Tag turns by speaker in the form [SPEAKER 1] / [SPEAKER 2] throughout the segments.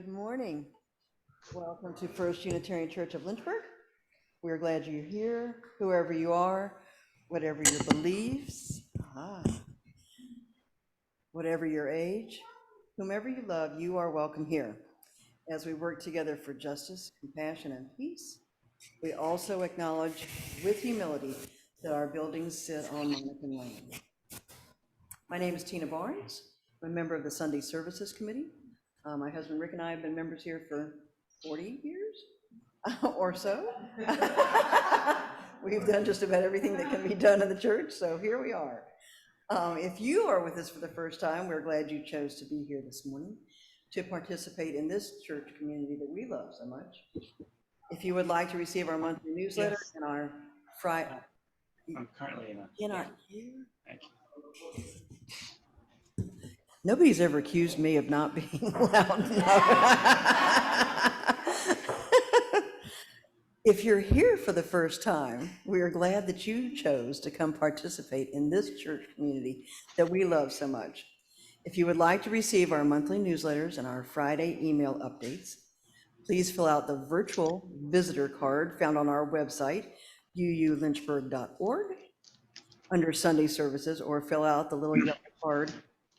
[SPEAKER 1] Good morning. Welcome to First Unitarian Church of Lynchburg. We're glad you're here, whoever you are, whatever your beliefs, whatever your age, whomever you love, you are welcome here. As we work together for justice, compassion, and peace, we also acknowledge with humility that our buildings sit on Monacan land. My name is Tina Barnes. I'm a member of the Sunday Services Committee. My husband Rick and I have been members here for 40 years or so. We've done just about everything that can be done in the church, so here we are. If you are with us for the first time, we're glad you chose to be here this morning to participate in this church community that we love so much. If you would like to receive our monthly newsletter and our Friday,
[SPEAKER 2] I'm currently
[SPEAKER 1] in our
[SPEAKER 2] Thank you.
[SPEAKER 1] Nobody's ever accused me of not being loud enough. If you're here for the first time, we are glad that you chose to come participate in this church community that we love so much. If you would like to receive our monthly newsletters and our Friday email updates, please fill out the virtual visitor card found on our website, uulynchburg.org, under Sunday services, or fill out the little yellow card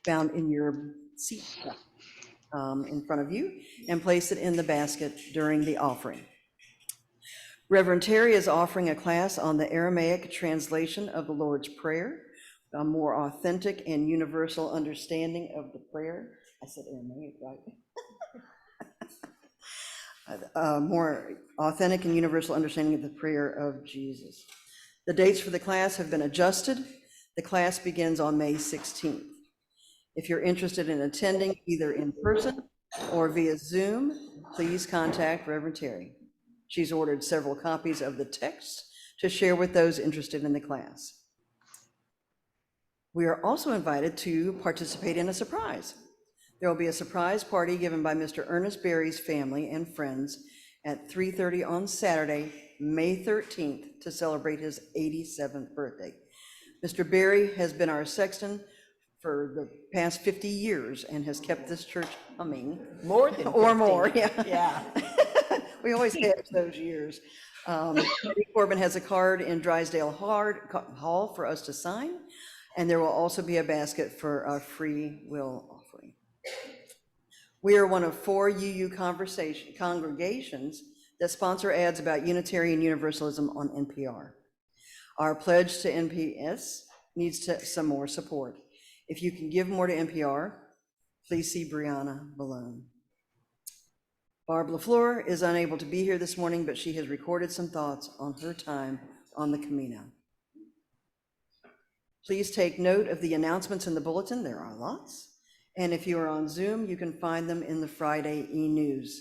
[SPEAKER 1] found in your seat in front of you and place it in the basket during the offering. Reverend Terry is offering a class on the Aramaic translation of the Lord's Prayer, a more authentic and universal understanding of the prayer. I said Aramaic, right? More authentic and universal understanding of the prayer of Jesus. The dates for the class have been adjusted. The class begins on May 16th. If you're interested in attending either in person or via Zoom, please contact Reverend Terry. She's ordered several copies of the text to share with those interested in the class. We are also invited to participate in a surprise. There will be a surprise party given by Mr. Ernest Berry's family and friends at 3:30 on Saturday, May 13th, to celebrate his 87th birthday. Mr. Berry has been our sexton for the past 50 years and has kept this church humming.
[SPEAKER 3] More than 50.
[SPEAKER 1] Or more, yeah.
[SPEAKER 3] Yeah.
[SPEAKER 1] We always have those years. Corbin has a card in Drysdale Hall for us to sign, and there will also be a basket for a free will offering. We are one of 4 UU congregations that sponsor ads about Unitarian Universalism on NPR. Our pledge to NPS needs some more support. If you can give more to NPR, please see Brianna below. Barb LaFleur is unable to be here this morning, but she has recorded some thoughts on her time on the Camino. Please take note of the announcements in the bulletin. There are lots. And if you are on Zoom, you can find them in the Friday e-news.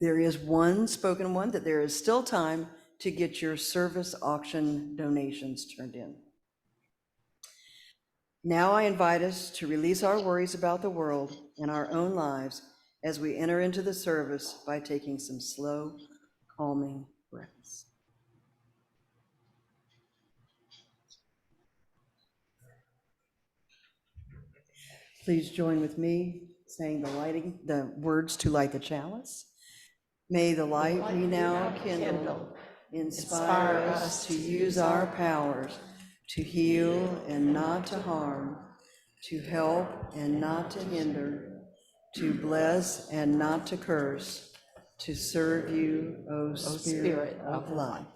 [SPEAKER 1] There is one spoken one that there is still time to get your service auction donations turned in. Now I invite us to release our worries about the world and our own lives as we enter into the service by taking some slow, calming breaths. Please join with me saying the words to light the chalice. May the light we now kindle inspire us to use our powers to heal and not to harm, to help and not to hinder, to bless and not to curse, to serve you, O Spirit of life.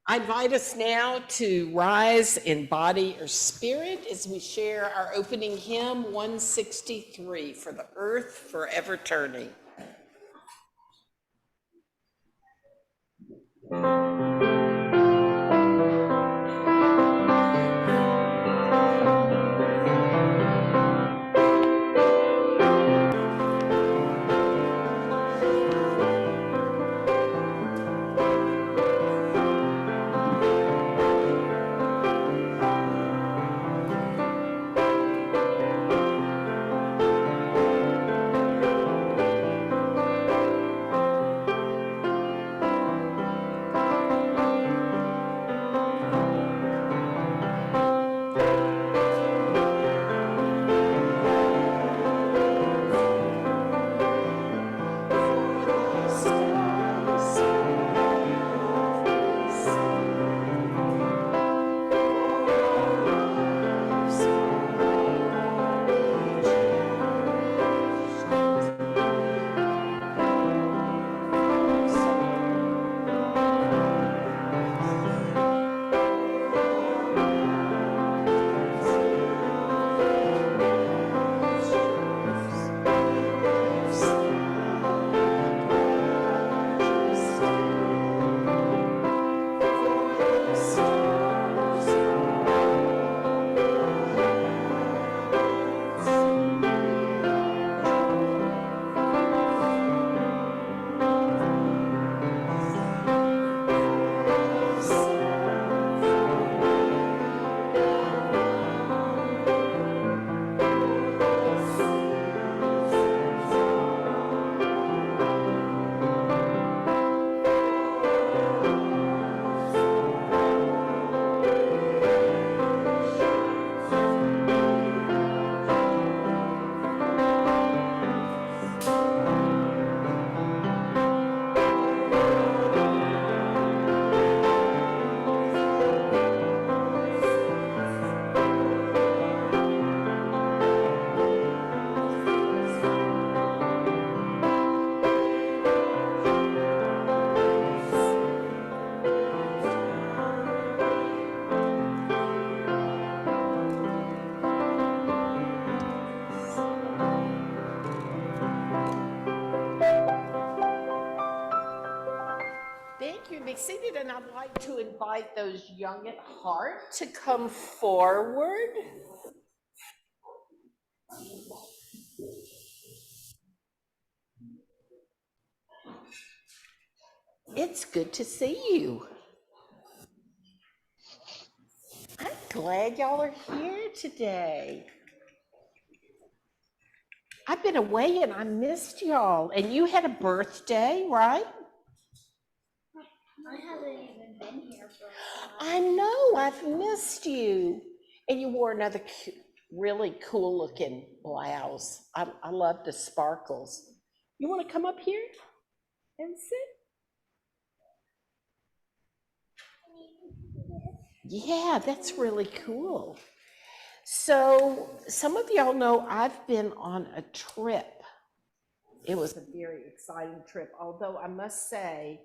[SPEAKER 3] I invite us now to rise in body or spirit as we share our opening hymn 163, For the Earth Forever Turning. be seated, and I'd like to invite those young at heart to come forward. It's good to see you. I'm glad y'all are here today. I've been away and I missed y'all. And you had a birthday, right?
[SPEAKER 4] I haven't even been here for a while.
[SPEAKER 3] I know, I've missed you. And you wore another really cool looking blouse. I love the sparkles. You want to come up here and sit? Yeah, that's really cool. So some of y'all know I've been on a trip. It was a very exciting trip, although I must say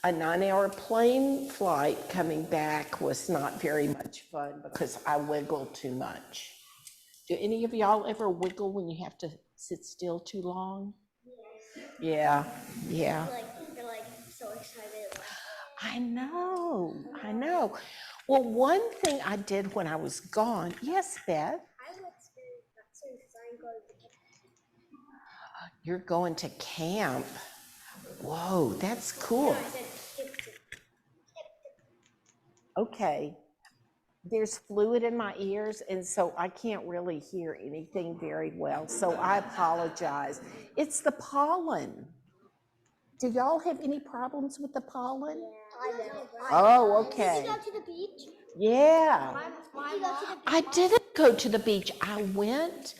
[SPEAKER 3] a 9-hour plane flight coming back was not very much fun because I wiggled too much. Do any of y'all ever wiggle when you have to sit still too long?
[SPEAKER 4] Yes.
[SPEAKER 3] Yeah.
[SPEAKER 4] You're like so excited.
[SPEAKER 3] I know. Well, one thing I did when I was gone, yes, Beth,
[SPEAKER 4] I went to I'm going to
[SPEAKER 3] you're going to camp. Whoa, that's cool.
[SPEAKER 4] I said
[SPEAKER 3] Okay. There's fluid in my ears, and so I can't really hear anything very well, so I apologize. It's the pollen. Do y'all have any problems with the pollen?
[SPEAKER 4] I know.
[SPEAKER 3] Oh, okay.
[SPEAKER 4] Did you go to the beach?
[SPEAKER 3] Yeah.
[SPEAKER 4] Did you go to the beach?
[SPEAKER 3] I didn't go to the beach. I went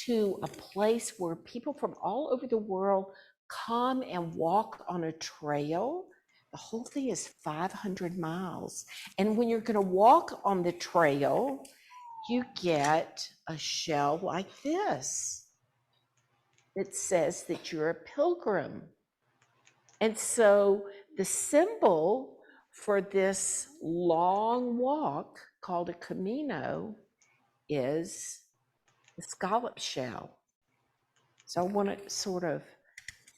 [SPEAKER 3] to a place where people from all over the world come and walk on a trail. The whole thing is 500 miles. And when you're going to walk on the trail, you get a shell like this that says that you're a pilgrim. And so the symbol for this long walk called a Camino is the scallop shell. So I want to sort of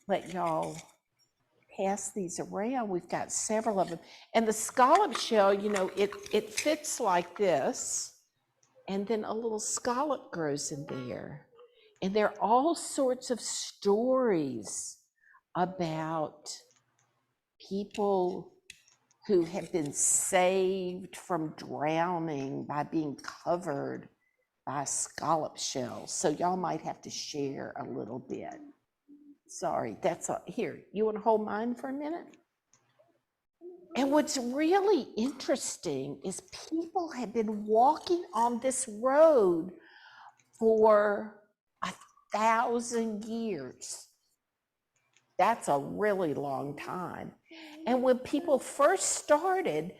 [SPEAKER 3] let y'all pass these around. We've got several of them. And the scallop shell, you know, it fits like this, and then a little scallop grows in there. And there are all sorts of stories about people who have been saved from drowning by being covered by scallop shells. So y'all might have to share a little bit. Sorry, that's here. You want to hold mine for a minute? And what's really interesting is people have been walking on this road for 1,000 years. That's a really long time. And when people first started,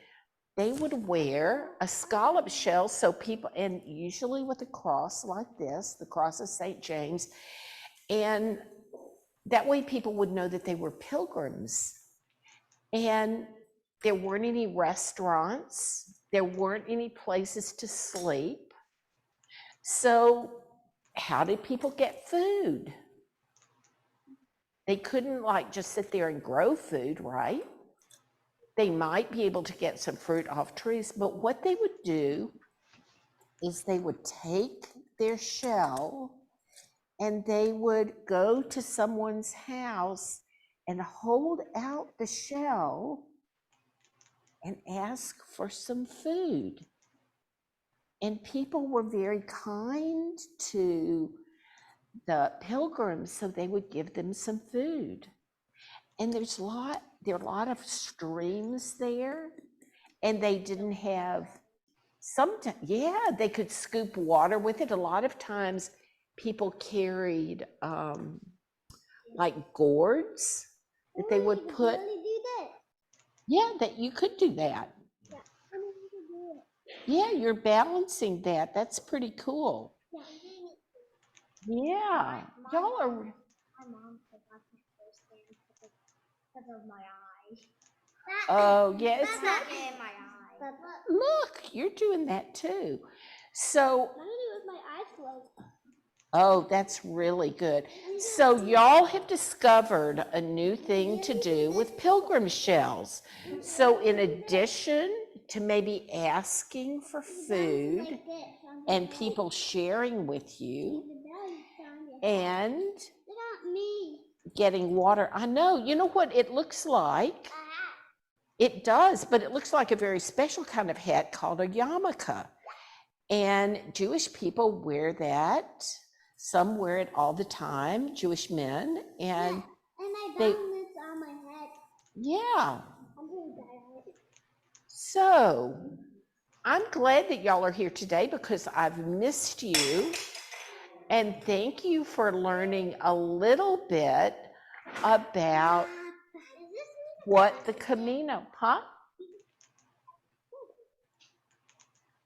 [SPEAKER 3] they would wear a scallop shell, so people, and usually with a cross like this, the cross of St. James, and that way people would know that they were pilgrims. And there weren't any restaurants, there weren't any places to sleep. So how did people get food? They couldn't like just sit there and grow food, right? They might be able to get some fruit off trees, but what they would do is they would take their shell and they would go to someone's house and hold out the shell and ask for some food. And people were very kind to the pilgrims, so they would give them some food. And there are a lot of streams there, and they didn't have they could scoop water with it. A lot of times people carried like gourds that they would put.
[SPEAKER 4] Really do that?
[SPEAKER 3] Yeah, that you could do that.
[SPEAKER 4] Yeah. I mean, you can do it.
[SPEAKER 3] Yeah, you're balancing that. That's pretty cool.
[SPEAKER 4] Yeah, I'm doing it.
[SPEAKER 3] Yeah, y'all are.
[SPEAKER 4] My mom forgot my first dance because of my eye.
[SPEAKER 3] Oh, yeah, it's
[SPEAKER 4] That's
[SPEAKER 3] not.
[SPEAKER 4] not in my eye.
[SPEAKER 3] Look, you're doing that too. So,
[SPEAKER 4] I'm gonna do it with my eyes closed.
[SPEAKER 3] Oh, that's really good. So y'all have discovered a new thing to do with pilgrim shells. So in addition to maybe asking for food and people sharing with you and getting water, I know, you know what it looks like? It does, but it looks like a very special kind of hat called a yarmulke. And Jewish people wear that. Some wear it all the time, Jewish men, and
[SPEAKER 4] I
[SPEAKER 3] they,
[SPEAKER 4] found this on my head.
[SPEAKER 3] yeah.
[SPEAKER 4] I'm pretty bad at it.
[SPEAKER 3] So I'm glad that y'all are here today because I've missed you. And thank you for learning a little bit about what the Camino, huh?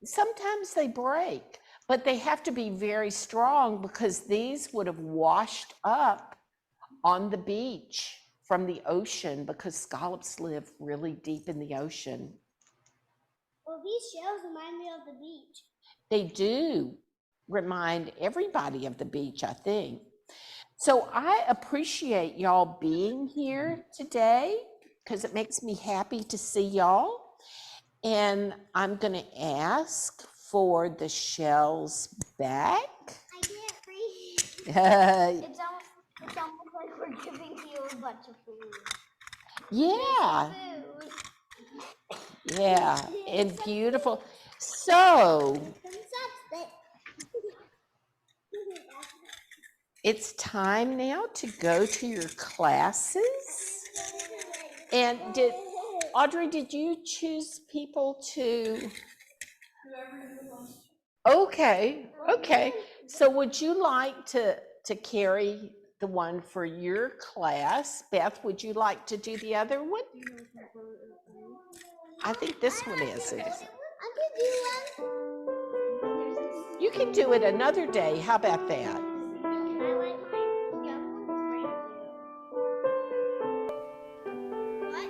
[SPEAKER 3] Sometimes they break, but they have to be very strong because these would have washed up on the beach from the ocean because scallops live really deep in the ocean.
[SPEAKER 4] Well, these shells remind me of the beach.
[SPEAKER 3] They do remind everybody of the beach, I think. So I appreciate y'all being here today because it makes me happy to see y'all. And I'm going to ask for the shells back.
[SPEAKER 4] I can't breathe.
[SPEAKER 3] Yeah,
[SPEAKER 4] It's almost like we're giving you a bunch of food. Food.
[SPEAKER 3] yeah, and beautiful. So it's time now to go to your classes. And Audrey, did you choose people to? Okay. So would you like to carry the one for your class? Beth, would you like to do the other one? I think this one is.
[SPEAKER 4] I can do one.
[SPEAKER 3] You can do it another day. How about that?
[SPEAKER 4] Can I light mine? The other one is brand new. What?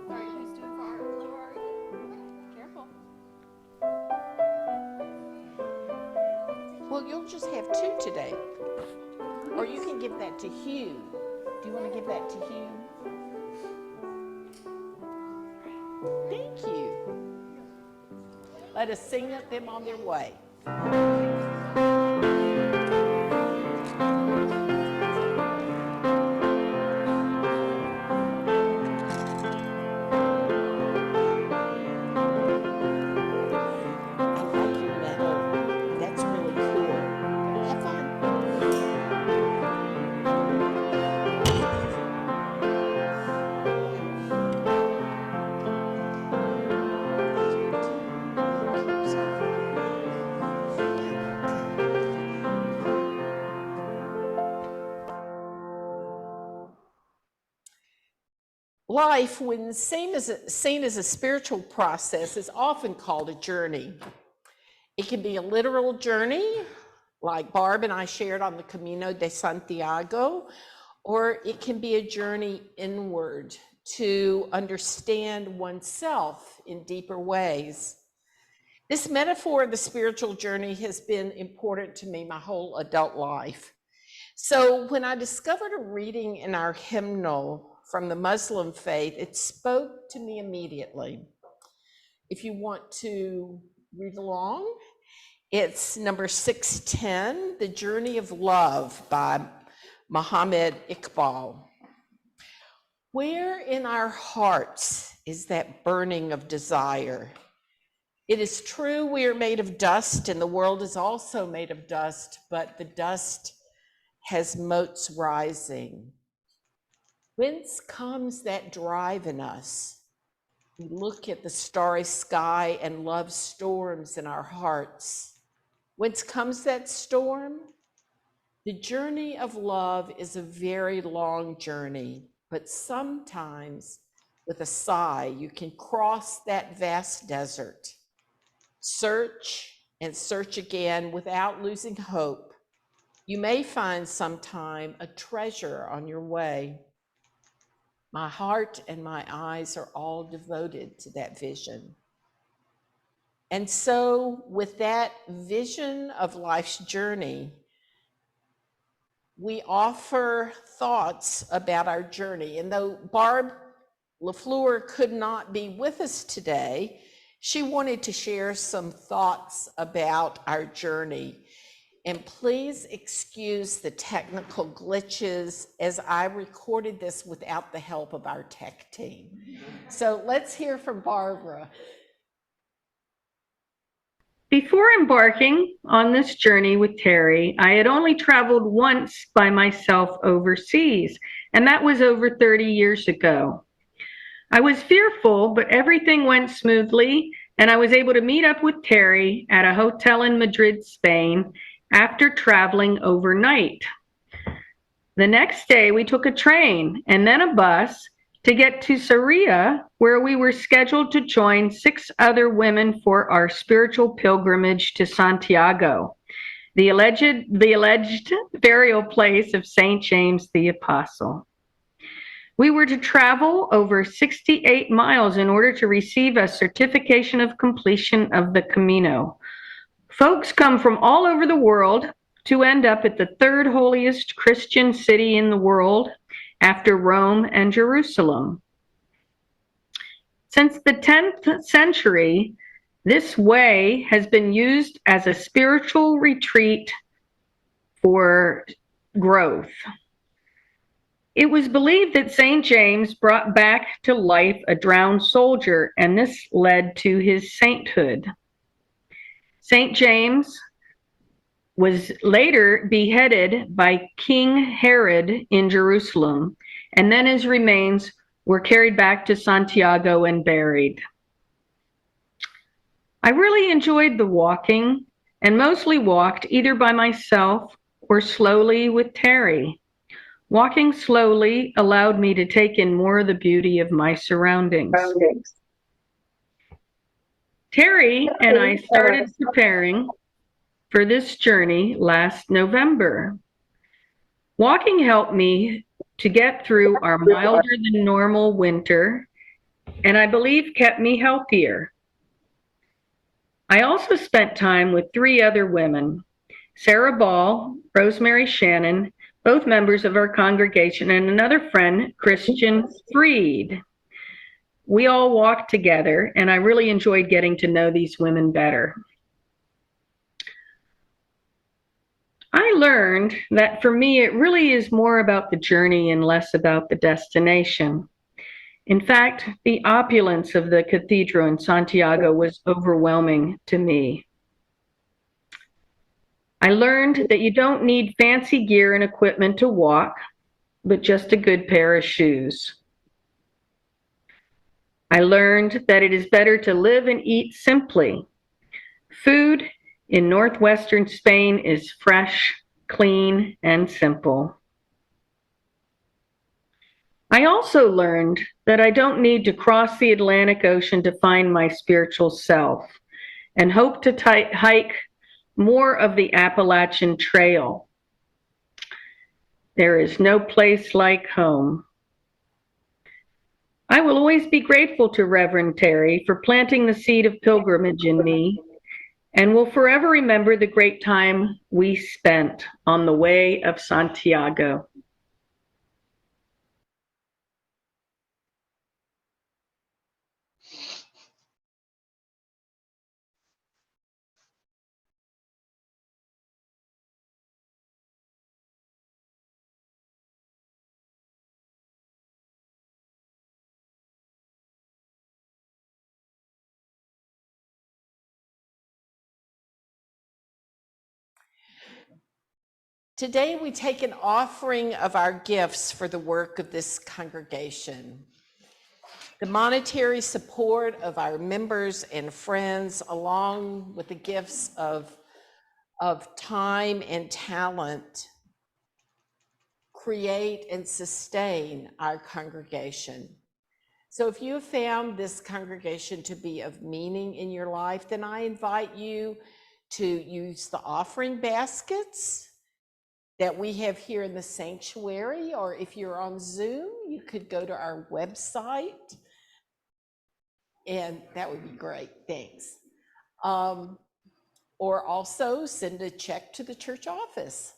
[SPEAKER 5] Sorry, who's doing Barb LaFleur? Careful.
[SPEAKER 3] Well, you'll just have two today. Or you can give that to Hugh. Do you want to give that to Hugh? Thank you. Let us sing them on their way. Life, when seen as a spiritual process, is often called a journey. It can be a literal journey, like Barb and I shared on the Camino de Santiago, or it can be a journey inward to understand oneself in deeper ways. This metaphor of the spiritual journey has been important to me my whole adult life. So when I discovered a reading in our hymnal from the Muslim faith, it spoke to me immediately. If you want to read along, it's number 610, The Journey of Love by Muhammad Iqbal. Where in our hearts is that burning of desire? It is true we are made of dust and the world is also made of dust, but the dust has motes rising. Whence comes that drive in us? We look at the starry sky and love storms in our hearts. Whence comes that storm? The journey of love is a very long journey, but sometimes with a sigh, you can cross that vast desert. Search and search again without losing hope. You may find sometime a treasure on your way. My heart and my eyes are all devoted to that vision. And so with that vision of life's journey, we offer thoughts about our journey. And though Barb LaFleur could not be with us today, she wanted to share some thoughts about our journey. And please excuse the technical glitches as I recorded this without the help of our tech team. So let's hear from Barbara.
[SPEAKER 6] Before embarking on this journey with Terry, I had only traveled once by myself overseas, and that was over 30 years ago. I was fearful, but everything went smoothly, and I was able to meet up with Terry at a hotel in Madrid, Spain, after traveling overnight. The next day, we took a train and then a bus to get to Sarria, where we were scheduled to join 6 other women for our spiritual pilgrimage to Santiago, the alleged burial place of St. James the Apostle. We were to travel over 68 miles in order to receive a certification of completion of the Camino. Folks come from all over the world to end up at the 3rd holiest Christian city in the world after Rome and Jerusalem. Since the 10th century, this way has been used as a spiritual retreat for growth. It was believed that St. James brought back to life a drowned soldier, and this led to his sainthood. St. James was later beheaded by King Herod in Jerusalem, and then his remains were carried back to Santiago and buried. I really enjoyed the walking, and mostly walked either by myself or slowly with Terry. Walking slowly allowed me to take in more of the beauty of my surroundings. Terry and I started preparing for this journey last November. Walking helped me to get through our milder than normal winter, and I believe kept me healthier. I also spent time with 3 other women, Sarah Ball, Rosemary Shannon, both members of our congregation, and another friend, Christian Freed. We all walked together, and I really enjoyed getting to know these women better. I learned that for me, it really is more about the journey and less about the destination. In fact, the opulence of the cathedral in Santiago was overwhelming to me. I learned that you don't need fancy gear and equipment to walk, but just a good pair of shoes. I learned that it is better to live and eat simply. Food in northwestern Spain is fresh, clean, and simple. I also learned that I don't need to cross the Atlantic Ocean to find my spiritual self, and hope to hike more of the Appalachian Trail. There is no place like home. I will always be grateful to Reverend Terry for planting the seed of pilgrimage in me, and will forever remember the great time we spent on the way of Santiago.
[SPEAKER 3] Today, we take an offering of our gifts for the work of this congregation. The monetary support of our members and friends, along with the gifts of time and talent, create and sustain our congregation. So if you have found this congregation to be of meaning in your life, then I invite you to use the offering baskets that we have here in the sanctuary, or if you're on Zoom, you could go to our website, and that would be great, thanks. Or also send a check to the church office.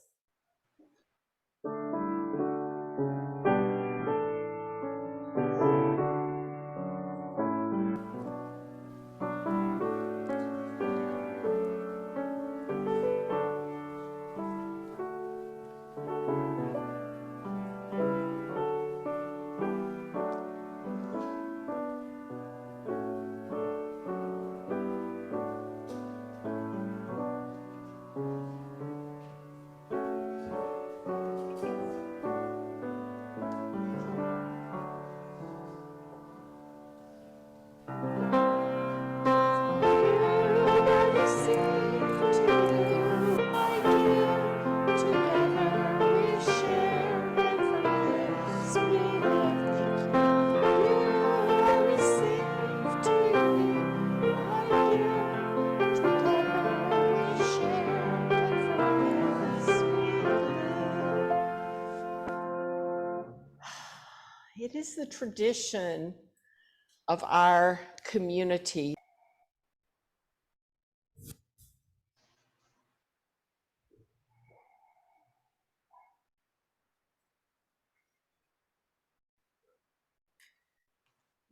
[SPEAKER 3] the tradition of our community.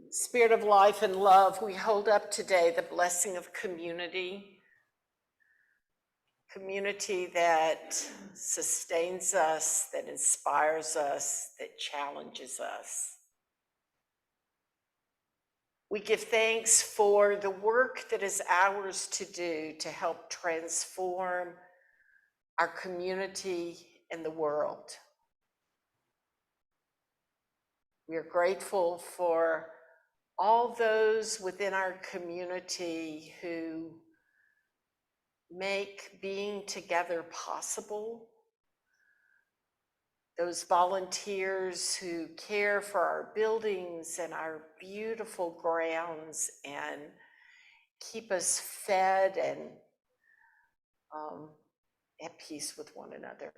[SPEAKER 3] Spirit of life and love, we hold up today the blessing of community. Community that sustains us, that inspires us, that challenges us. We give thanks for the work that is ours to do to help transform our community and the world. We are grateful for all those within our community who make being together possible. Those volunteers who care for our buildings and our beautiful grounds and keep us fed and at peace with one another.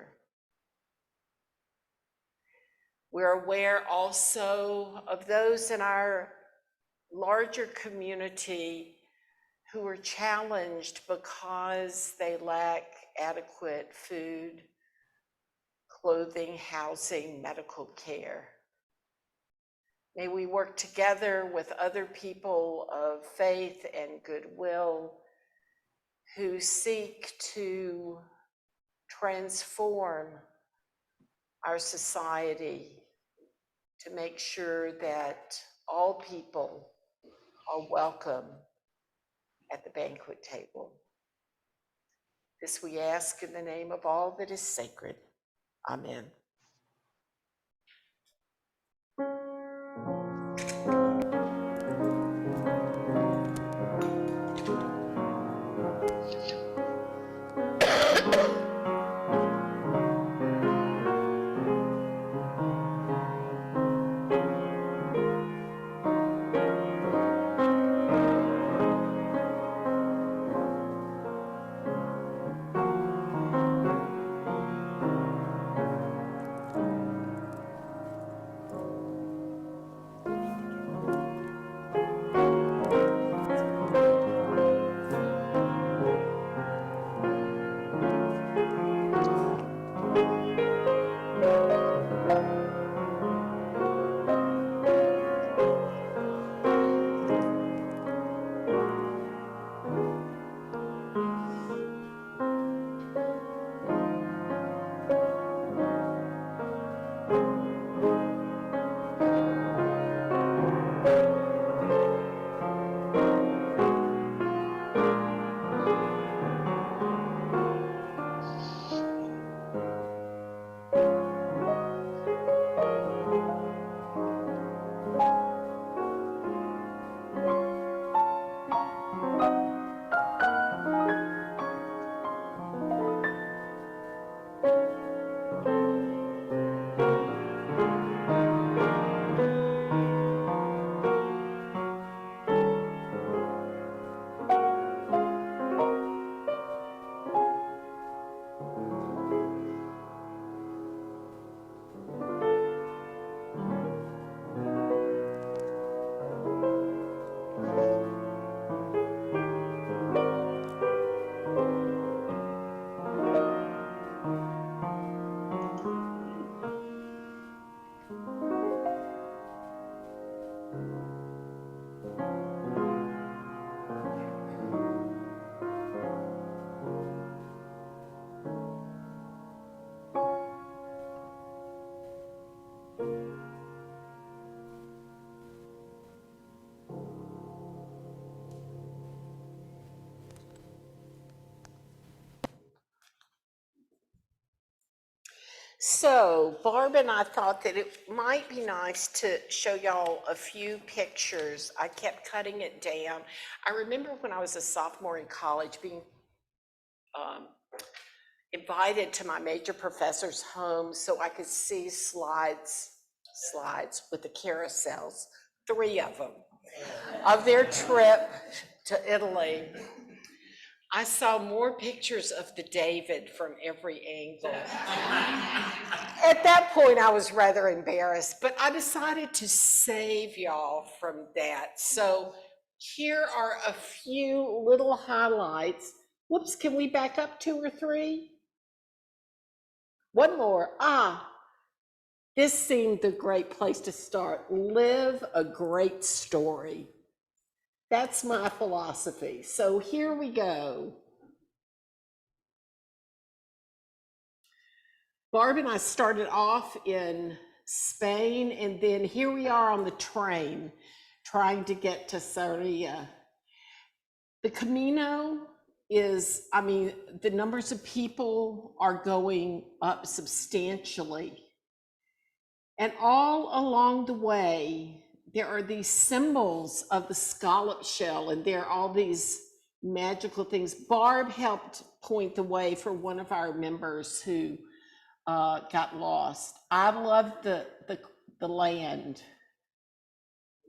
[SPEAKER 3] We're aware also of those in our larger community who are challenged because they lack adequate food, clothing, housing, medical care. May we work together with other people of faith and goodwill who seek to transform our society to make sure that all people are welcome at the banquet table. This we ask in the name of all that is sacred. Amen. So Barb and I thought that it might be nice to show y'all a few pictures. I kept cutting it down. I remember when I was a sophomore in college being invited to my major professor's home so I could see slides with the carousels, 3 of them, of their trip to Italy. I saw more pictures of the David from every angle. At that point, I was rather embarrassed, but I decided to save y'all from that. So here are a few little highlights. Whoops, can we back up 2 or 3? One more. This seemed the great place to start. Live a great story. That's my philosophy. So here we go. Barb and I started off in Spain, and then here we are on the train trying to get to Sarria. The Camino is, I mean, the numbers of people are going up substantially. And all along the way, there are these symbols of the scallop shell, and there are all these magical things. Barb helped point the way for one of our members who got lost. I love the land.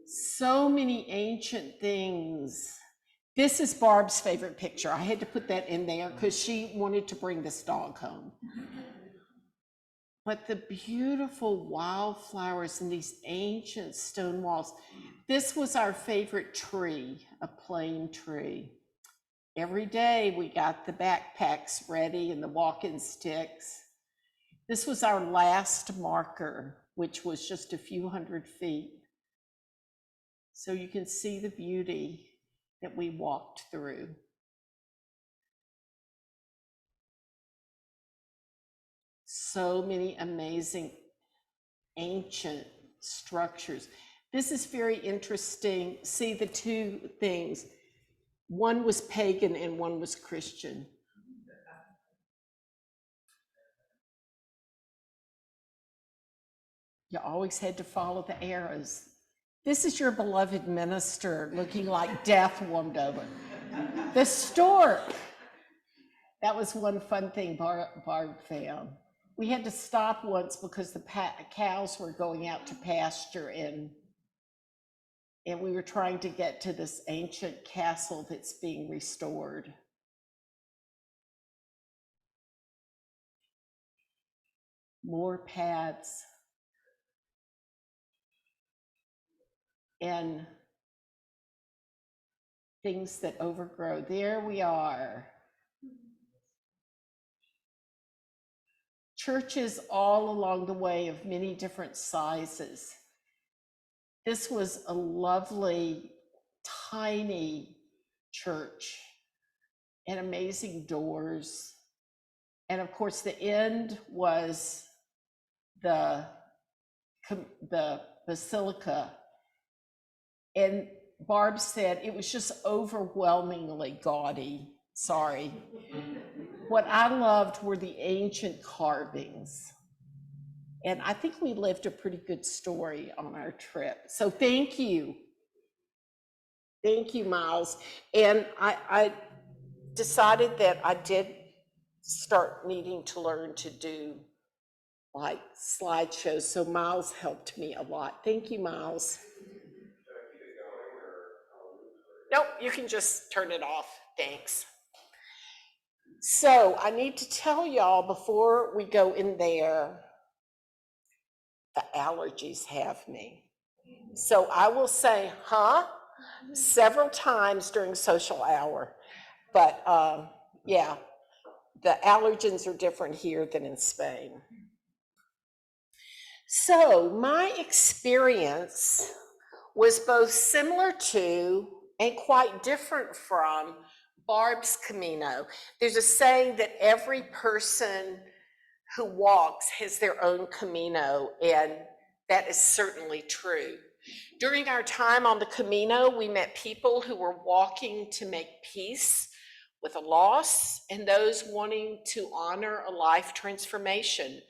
[SPEAKER 3] So many ancient things. This is Barb's favorite picture. I had to put that in there because she wanted to bring this dog home. But the beautiful wildflowers and these ancient stone walls. This was our favorite tree, a plane tree. Every day we got the backpacks ready and the walking sticks. This was our last marker, which was just a few hundred feet. So you can see the beauty that we walked through. So many amazing ancient structures. This is very interesting. See the two things. One was pagan and one was Christian. You always had to follow the arrows. This is your beloved minister looking like death warmed over. The stork. That was one fun thing Barb found. We had to stop once because the cows were going out to pasture, and we were trying to get to this ancient castle that's being restored. More paths. And things that overgrow. There we are. Churches all along the way of many different sizes. This was a lovely, tiny church and amazing doors. And of course, the end was the basilica. And Barb said it was just overwhelmingly gaudy. Sorry. What I loved were the ancient carvings. And I think we lived a pretty good story on our trip. So thank you. Thank you, Miles. And I decided that I did start needing to learn to do like slideshows. So Miles helped me a lot. Thank you, Miles. Nope, you can just turn it off. Thanks. So I need to tell y'all before we go in there, the allergies have me. So I will say, several times during social hour. But yeah, the allergens are different here than in Spain. So my experience was both similar to and quite different from Barb's Camino. There's a saying that every person who walks has their own Camino, and that is certainly true. During our time on the Camino, we met people who were walking to make peace with a loss and those wanting to honor a life transformation.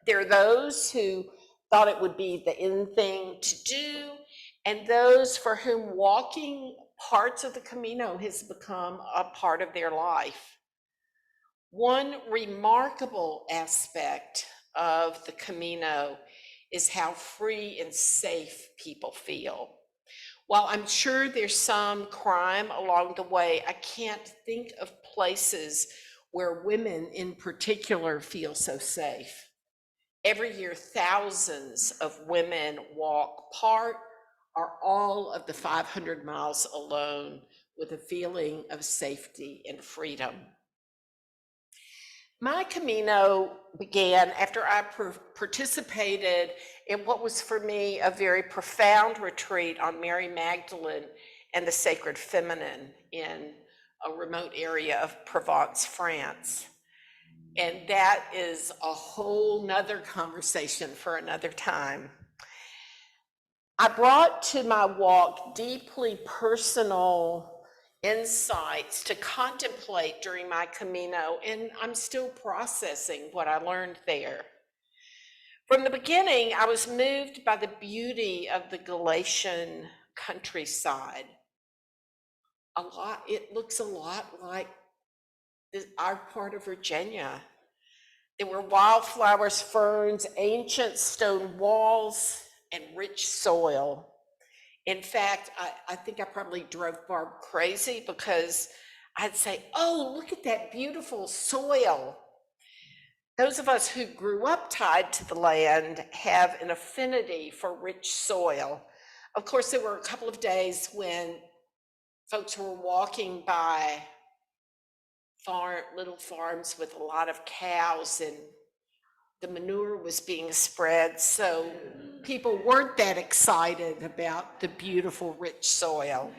[SPEAKER 3] There are those who thought it would be the in thing to do, and those for whom walking parts of the Camino has become a part of their life. One remarkable aspect of the Camino is how free and safe people feel. While I'm sure there's some crime along the way, I can't think of places where women in particular feel so safe. Every year, thousands of women walk part or all of the 500 miles alone with a feeling of safety and freedom. My Camino began after I participated in what was for me a very profound retreat on Mary Magdalene and the Sacred Feminine in a remote area of Provence, France. And that is a whole nother conversation for another time. I brought to my walk deeply personal insights to contemplate during my Camino, and I'm still processing what I learned there. From the beginning, I was moved by the beauty of the Galatian countryside. It looks a lot like our part of Virginia. There were wildflowers, ferns, ancient stone walls, and rich soil. In fact, I think I probably drove Barb crazy because I'd say, oh, look at that beautiful soil. Those of us who grew up tied to the land have an affinity for rich soil. Of course, there were a couple of days when folks were walking by little farms with a lot of cows and the manure was being spread, so people weren't that excited about the beautiful, rich soil.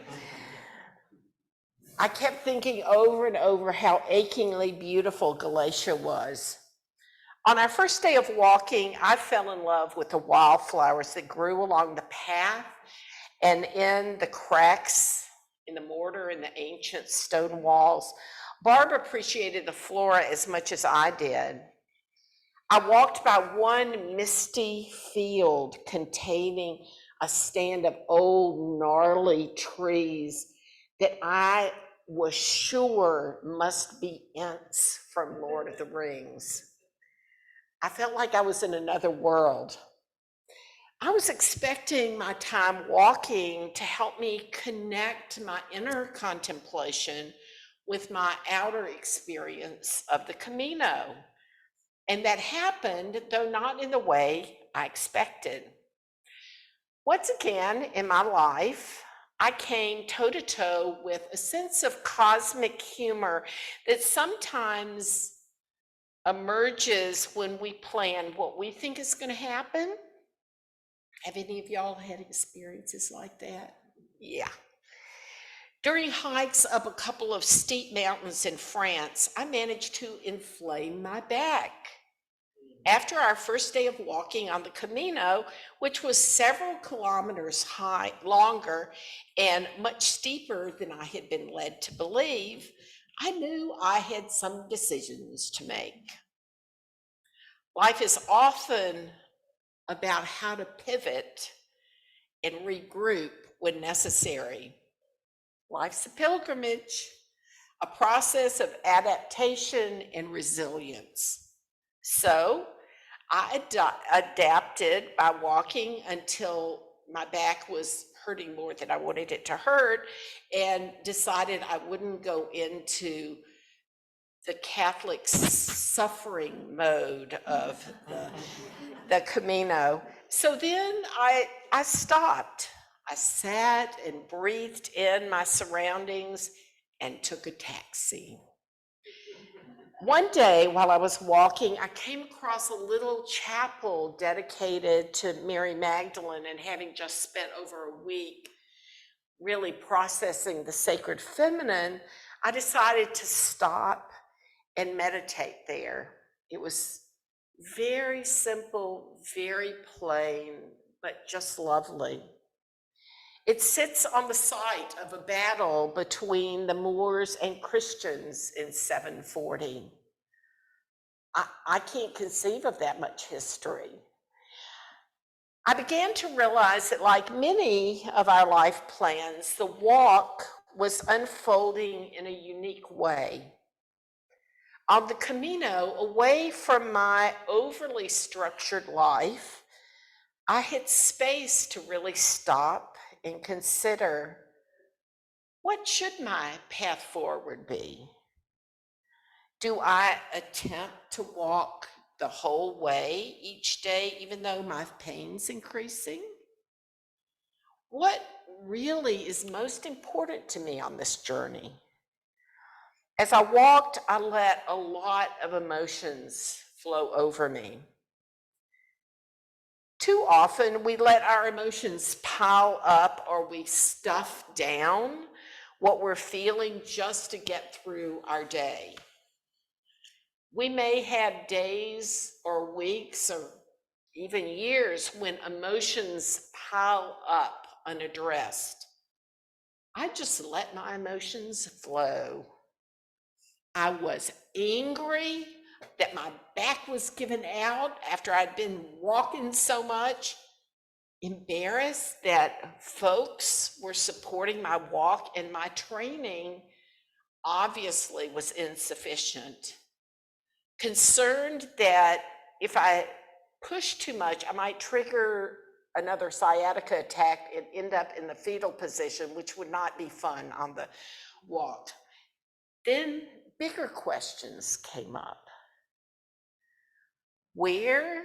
[SPEAKER 3] I kept thinking over and over how achingly beautiful Galatia was. On our first day of walking, I fell in love with the wildflowers that grew along the path and in the cracks in the mortar and the ancient stone walls. Barb appreciated the flora as much as I did. I walked by one misty field containing a stand of old gnarly trees that I was sure must be Ents from Lord of the Rings. I felt like I was in another world. I was expecting my time walking to help me connect my inner contemplation with my outer experience of the Camino. And that happened, though not in the way I expected. Once again in my life, I came toe-to-toe with a sense of cosmic humor that sometimes emerges when we plan what we think is going to happen. Have any of y'all had experiences like that? Yeah. During hikes up a couple of steep mountains in France, I managed to inflame my back. After our first day of walking on the Camino, which was several kilometers longer and much steeper than I had been led to believe, I knew I had some decisions to make. Life is often about how to pivot and regroup when necessary. Life's a pilgrimage, a process of adaptation and resilience. So I adapted by walking until my back was hurting more than I wanted it to hurt, and decided I wouldn't go into the Catholic suffering mode of the Camino. So then I stopped. I sat and breathed in my surroundings and took a taxi. One day while I was walking, I came across a little chapel dedicated to Mary Magdalene, and having just spent over a week really processing the Sacred Feminine, I decided to stop and meditate there. It was very simple, very plain, but just lovely. It sits on the site of a battle between the Moors and Christians in 740. I can't conceive of that much history. I began to realize that, like many of our life plans, the walk was unfolding in a unique way. On the Camino, away from my overly structured life, I had space to really stop and consider, what should my path forward be? Do I attempt to walk the whole way each day, even though my pain's increasing? What really is most important to me on this journey? As I walked, I let a lot of emotions flow over me. Too often, we let our emotions pile up or we stuff down what we're feeling just to get through our day. We may have days or weeks or even years when emotions pile up unaddressed. I just let my emotions flow. I was angry that my back was giving out after I'd been walking so much, embarrassed that folks were supporting my walk and my training obviously was insufficient. Concerned that if I pushed too much, I might trigger another sciatica attack and end up in the fetal position, which would not be fun on the walk. Then bigger questions came up. Where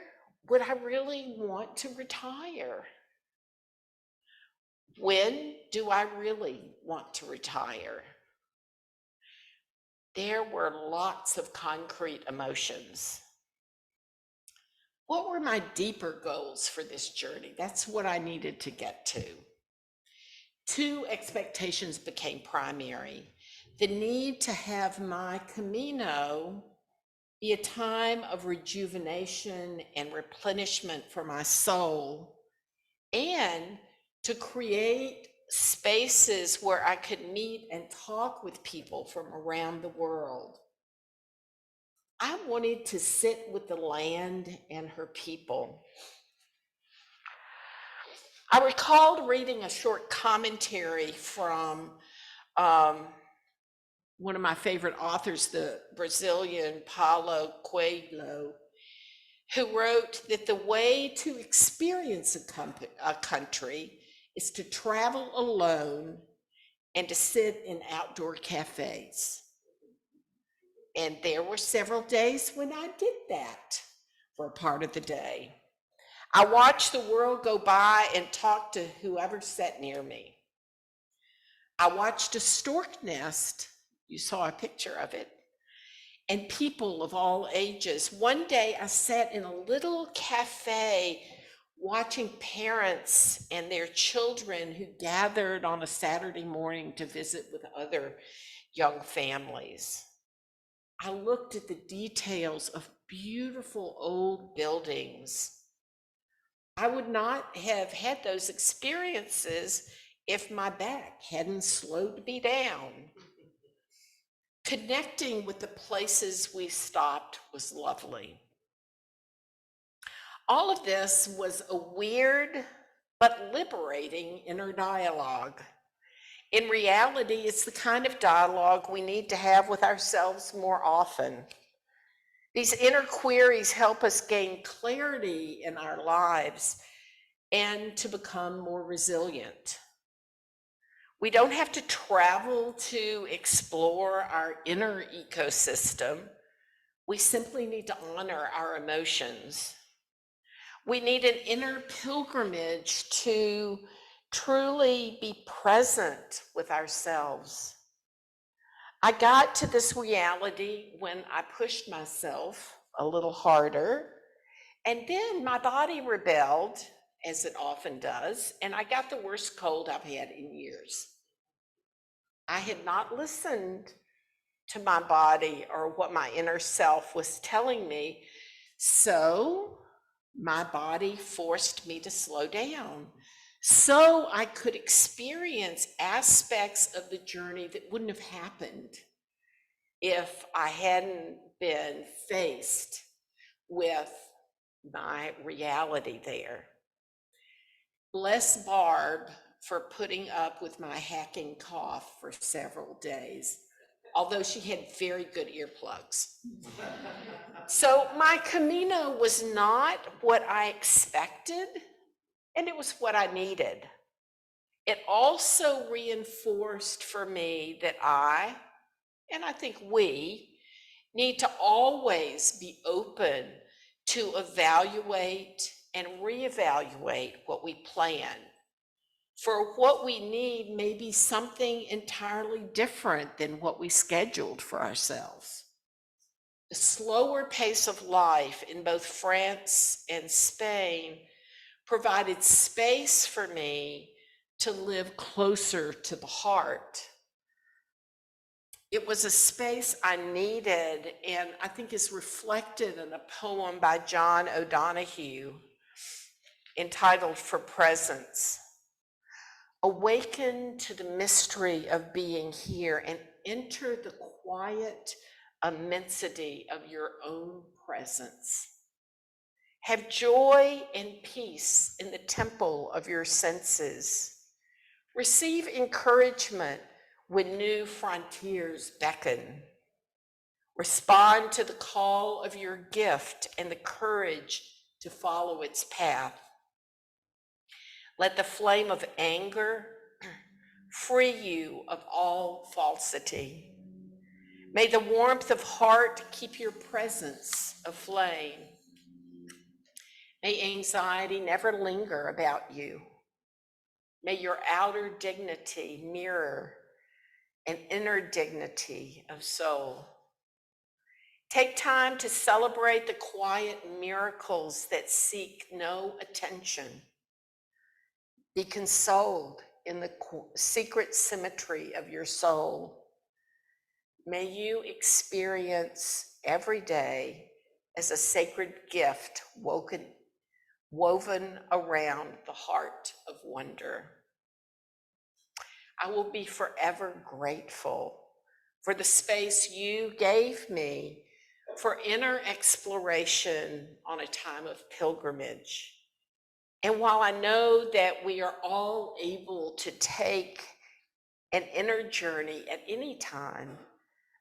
[SPEAKER 3] would I really want to retire? When do I really want to retire? There were lots of concrete emotions. What were my deeper goals for this journey? That's what I needed to get to. Two expectations became primary. The need to have my Camino be a time of rejuvenation and replenishment for my soul, and to create spaces where I could meet and talk with people from around the world. I wanted to sit with the land and her people. I recalled reading a short commentary from one of my favorite authors, the Brazilian Paulo Coelho, who wrote that the way to experience a country is to travel alone and to sit in outdoor cafes. And there were several days when I did that for a part of the day. I watched the world go by and talked to whoever sat near me. I watched a stork nest. You saw a picture of it. And people of all ages. One day I sat in a little cafe watching parents and their children who gathered on a Saturday morning to visit with other young families. I looked at the details of beautiful old buildings. I would not have had those experiences if my back hadn't slowed me down. Connecting with the places we stopped was lovely. All of this was a weird but liberating inner dialogue. In reality, it's the kind of dialogue we need to have with ourselves more often. These inner queries help us gain clarity in our lives and to become more resilient. We don't have to travel to explore our inner ecosystem. We simply need to honor our emotions. We need an inner pilgrimage to truly be present with ourselves. I got to this reality when I pushed myself a little harder, and then my body rebelled, as it often does, and I got the worst cold I've had in years. I had not listened to my body or what my inner self was telling me, so my body forced me to slow down so I could experience aspects of the journey that wouldn't have happened if I hadn't been faced with my reality there. Bless Barb for putting up with my hacking cough for several days, although she had very good earplugs. So my Camino was not what I expected, and it was what I needed. It also reinforced for me that I, and I think we, need to always be open to evaluate and reevaluate what we plan. For what we need may be something entirely different than what we scheduled for ourselves. The slower pace of life in both France and Spain provided space for me to live closer to the heart. It was a space I needed, and I think is reflected in a poem by John O'Donohue entitled For Presence. Awaken to the mystery of being here and enter the quiet immensity of your own presence. Have joy and peace in the temple of your senses. Receive encouragement when new frontiers beckon. Respond to the call of your gift and the courage to follow its path. Let the flame of anger free you of all falsity. May the warmth of heart keep your presence aflame. May anxiety never linger about you. May your outer dignity mirror an inner dignity of soul. Take time to celebrate the quiet miracles that seek no attention. Be consoled in the secret symmetry of your soul. May you experience every day as a sacred gift woven around the heart of wonder. I will be forever grateful for the space you gave me for inner exploration on a time of pilgrimage. And while I know that we are all able to take an inner journey at any time,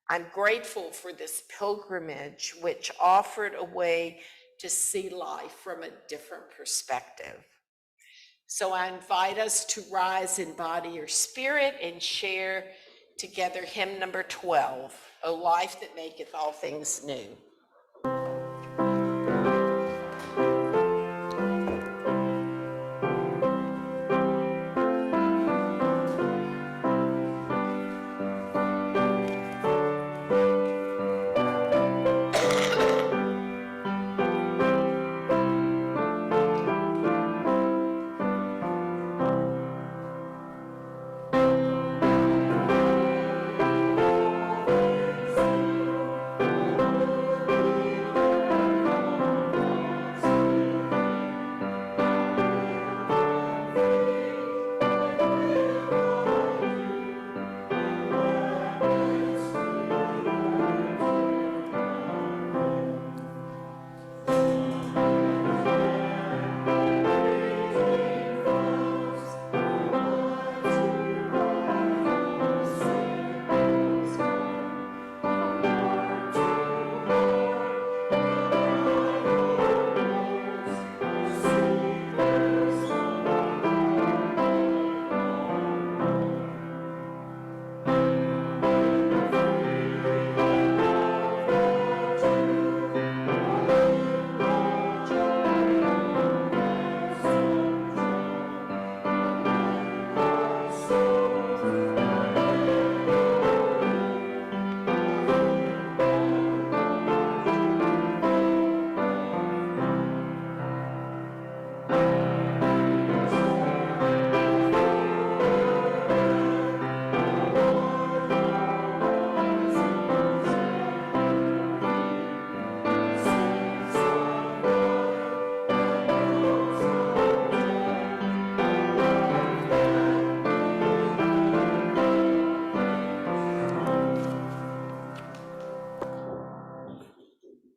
[SPEAKER 3] I'm grateful for this pilgrimage, which offered a way to see life from a different perspective. So I invite us to rise in body or spirit and share together hymn number 12, O Life That Maketh All Things New.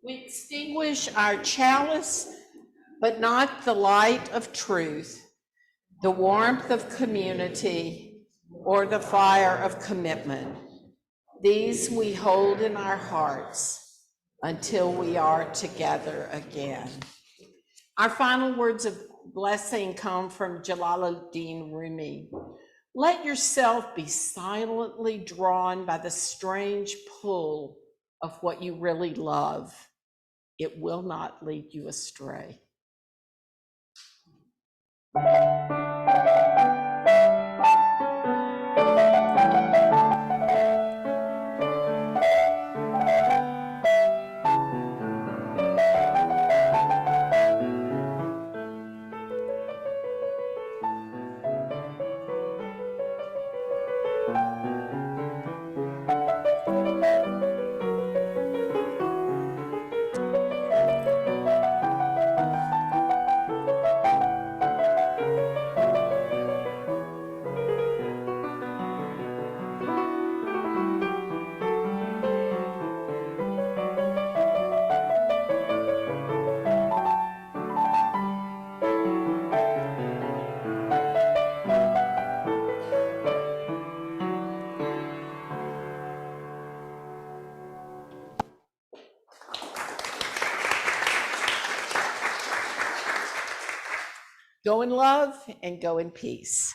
[SPEAKER 3] We extinguish our chalice, but not the light of truth, the warmth of community, or the fire of commitment. These we hold in our hearts until we are together again. Our final words of blessing come from Jalaluddin Rumi. Let yourself be silently drawn by the strange pull of what you really love. It will not lead you astray. Go in love and go in peace.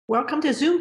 [SPEAKER 7] Welcome to Zoom